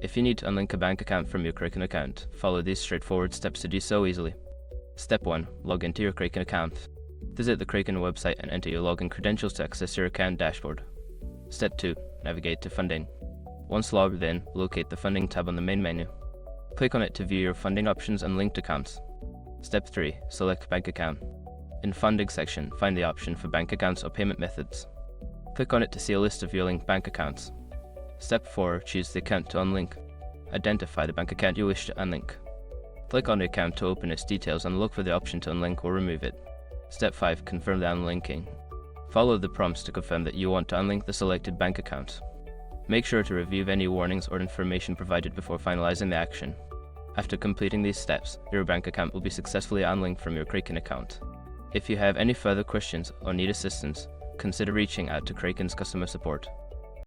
If you need to unlink a bank account from your Kraken account, follow these straightforward steps to do so easily. Step 1. Log into your Kraken account. Visit the Kraken website and enter your login credentials to access your account dashboard. Step 2. Navigate to Funding. Once logged in, locate the Funding tab on the main menu. Click on it to view your funding options and linked accounts. Step 3. Select Bank Account. In Funding section, find the option for bank accounts or payment methods. Click on it to see a list of your linked bank accounts. Step 4. Choose the account to unlink. Identify the bank account you wish to unlink. Click on the account to open its details and look for the option to unlink or remove it. Step 5. Confirm the unlinking. Follow the prompts to confirm that you want to unlink the selected bank account. Make sure to review any warnings or information provided before finalizing the action. After completing these steps, your bank account will be successfully unlinked from your Kraken account. If you have any further questions or need assistance, consider reaching out to Kraken's customer support.